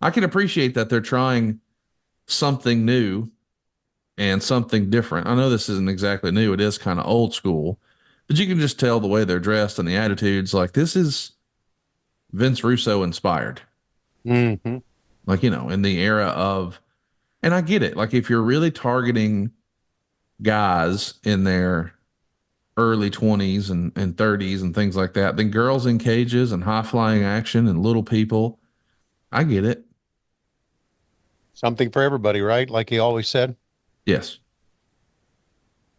I can appreciate that they're trying something new and something different. I know this isn't exactly new. It is kind of old school, but you can just tell the way they're dressed and the attitudes. Like this is Vince Russo inspired. Hmm. Like, in the era of, and I get it. Like if you're really targeting guys in their early 20s and 30s and things like that, then girls in cages and high flying action and little people, I get it. Something for everybody, right? Like he always said. Yes.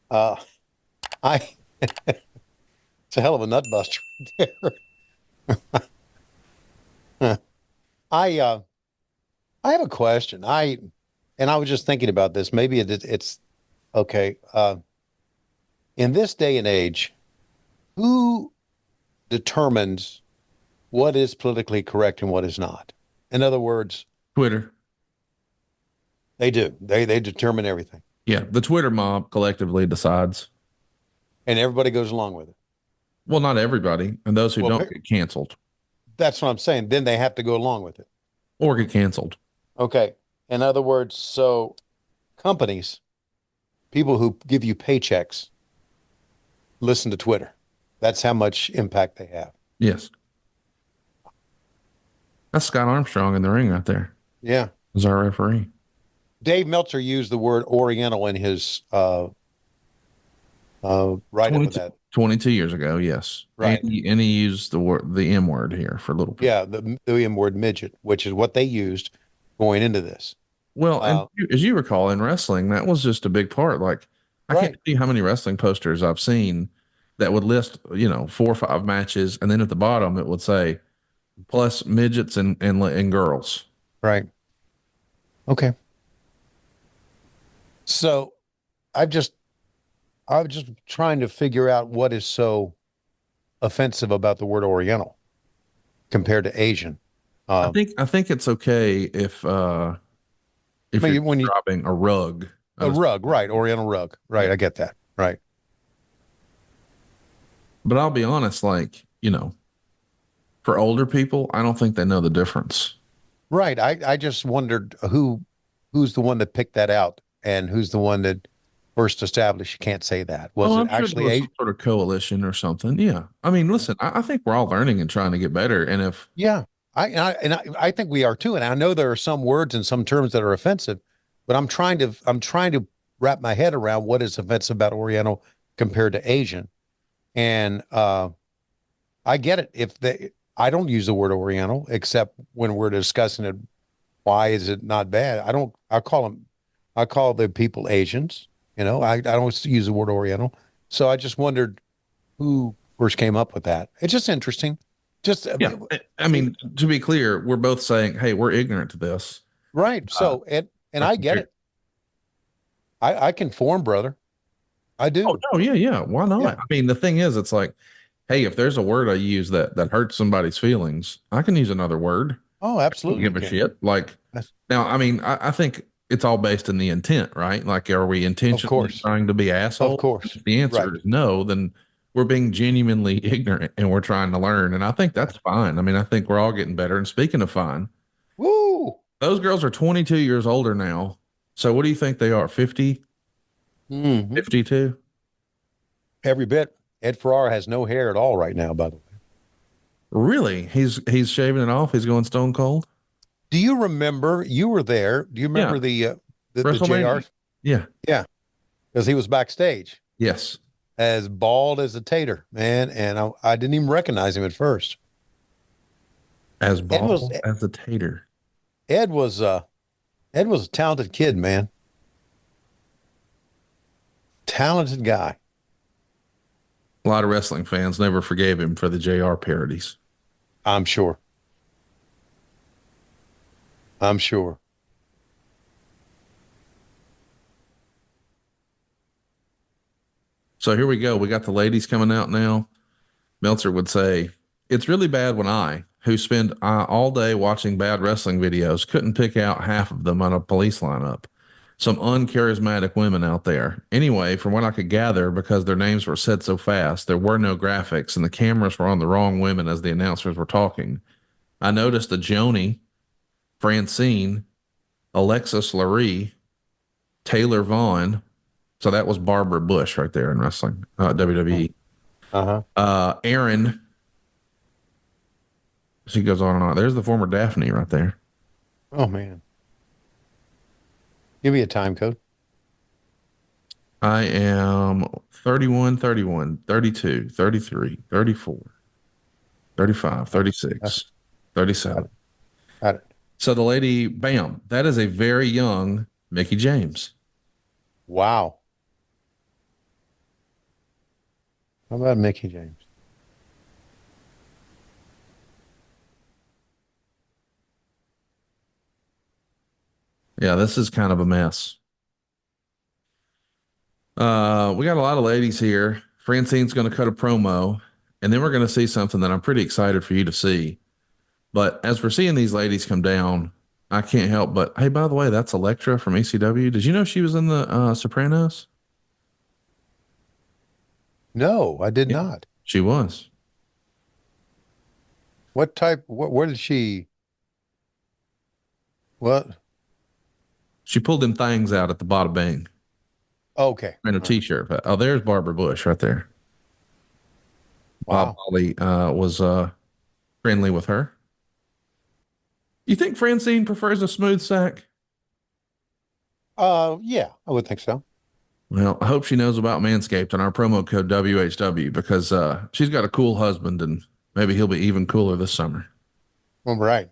Uh, I it's a hell of a nut buster right there. I uh I have a question. I was just thinking about this. Maybe it's okay. In this day and age, who determines what is politically correct and what is not? In other words, Twitter. they do. They determine everything, Yeah. The Twitter mob collectively decides. and everybody goes along with it. Well, not everybody. And those who Well, don't get canceled that's what I'm saying. Then they have to go along with it. or get canceled. Okay. In other words, so companies, people who give you paychecks, listen to Twitter. That's how much impact they have. Yes. That's Scott Armstrong in the ring right there Yeah. as our referee. Dave Meltzer used the word Oriental in his write-up of 22, that. 22 years ago. Yes. And Right. he used the M word here for little people. Yeah, the M word midget, which is what they used going into this. Well, and Uh, as you recall in wrestling, that was just a big part. Like, I can't right. tell you how many wrestling posters I've seen that would list, 4 or 5 matches, and then at the bottom it would say plus midgets and girls. Right. Okay. So I've just I was just trying to figure out what is so offensive about the word Oriental compared to Asian. I Um, think I think it's okay if I you're mean, when you describing a rug. a rug, right? Oriental rug, Yeah. right? I get that, right? But I'll be honest, like, for older people, I don't think they know the difference. Right. I just wondered who's the one that picked that out and who's the one that first established you can't say that. Was Oh, it I'm sure there actually was a some sort of coalition or something. Yeah. I mean, listen, I think we're all learning and trying to get better. And if, yeah. I think we are too. And I know there are some words and some terms that are offensive, but I'm trying to wrap my head around what is offensive about Oriental compared to Asian. And I get it. If they I don't use the word Oriental except when we're discussing it. Why is it not bad? I don't, I call the people Asians. I don't use the word Oriental. So I just wondered who first came up with that. It's just interesting. Just, yeah, I mean, to be clear, we're both saying, hey, we're ignorant to this. right. Uh, So, and I get it. I conform, brother. I oh, do. no, yeah, yeah. Why Yeah. not? I mean, the thing is, it's like, hey, if there's a word I use that hurts somebody's feelings, I can use another word. Oh, Don't absolutely. You give a can. shit. Like That's, now, I mean, I think it's all based in the intent, right? Like, are we of intentionally course. trying to be Of assholes? course. If the answer Right. is no, then we're being genuinely ignorant and we're trying to learn. And I think that's fine. I mean, I think we're all getting better. And speaking of fine, Woo. those girls are 22 years older now. So what do you think they are? 50, Hmm. 52? Every bit. Ed Ferrara has no hair at all right now, by the way. Really? He's shaving it off. He's going stone cold. Do you remember you were there? Do you Yeah. remember the JR? WrestleMania. Yeah. Yeah, because he was backstage Yes. as bald as a tater, man, and I didn't even recognize him at first. As Ed was bald as a tater. Ed was Ed was a talented kid, man. Talented guy. A lot of wrestling fans never forgave him for the JR parodies. I'm sure. I'm sure. So here we go. We got the ladies coming out now. Meltzer would say, it's really bad when I, who spend all day watching bad wrestling videos, couldn't pick out half of them on a police lineup. Some uncharismatic women out there. Anyway, from what I could gather, because their names were said so fast, there were no graphics and the cameras were on the wrong women as the announcers were talking. I noticed a Joni Francine, Alexis Lurie, Taylor Vaughn. So that was Barbara Bush right there in wrestling, WWE. Uh-huh. Aaron. She goes on and on. There's the former Daphne right there. Oh man. Give me a time code. I am 31, 31, 32, 33, 34, 35, Uh, 36, got 37. it. Got it. So the lady, bam, that is a very young Mickey James. Wow. How about Mickey James? Yeah, this is kind of a mess. We got a lot of ladies here. Francine's going to cut a promo, and then we're going to see something that I'm pretty excited for you to see. But as we're seeing these ladies come down, I can't help but, hey, by the way, that's Electra from ECW. Did you know she was in the Sopranos? No, I did Yeah, not. she was. What type, where did she, what? She pulled them things out at the bottom bang Okay. in a All right. t-shirt. But, oh, there's Barbara Bush right there. Bob Wow. Holly was friendly with her. You think Francine prefers a smooth sack? Yeah, I would think so. Well, I hope she knows about Manscaped and our promo code WHW because she's got a cool husband and maybe he'll be even cooler this summer. All right.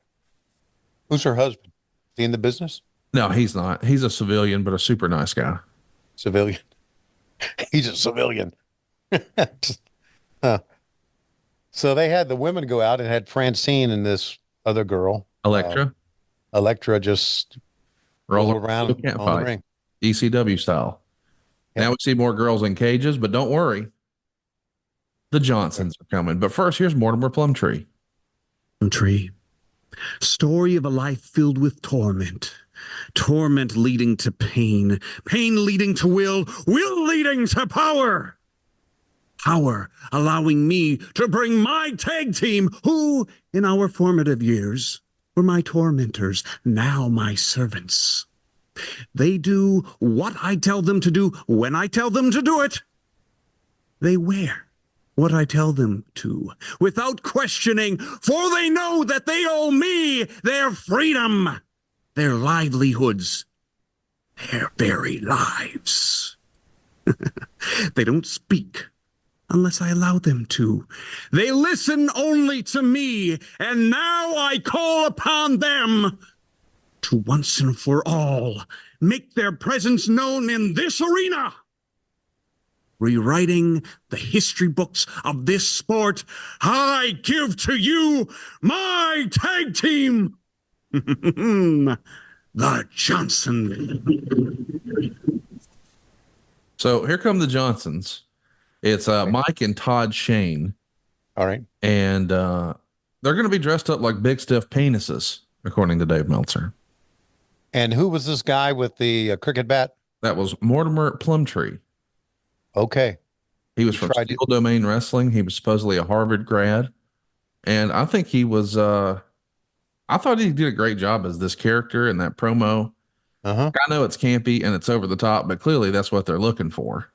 Who's her husband? Is he in the business? No, he's not. He's a civilian, but a super nice guy. Civilian. He's a civilian. Huh. So they had the women go out and had Francine and this other girl, Electra, Electra, just roller roll around can't on the fight. ring. ECW style. Now Yep. we see more girls in cages, but don't worry. The Johnsons are coming. But first, here's Mortimer Plumtree. Tree. Story of a life filled with torment. Torment leading to pain. Pain leading to will. Will leading to power. Power allowing me to bring my tag team, who, in our formative years, were my tormentors, now my servants. They do what I tell them to do when I tell them to do it. They wear what I tell them to, without questioning, for they know that they owe me their freedom, their livelihoods, their very lives. They don't speak unless I allow them to. They listen only to me, and now I call upon them to once and for all make their presence known in this arena. Rewriting the history books of this sport, I give to you my tag team, the Johnson. So here come the Johnsons. It's Mike and Todd Shane, All right. and they're going to be dressed up like big stiff penises, according to Dave Meltzer. And who was this guy with the cricket bat? That was Mortimer Plumtree. Okay. He was He from tried Steel to- Domain Wrestling. He was supposedly a Harvard grad. And I think he was, I thought he did a great job as this character in that promo. Uh-huh. I know it's campy and it's over the top, but clearly that's what they're looking for.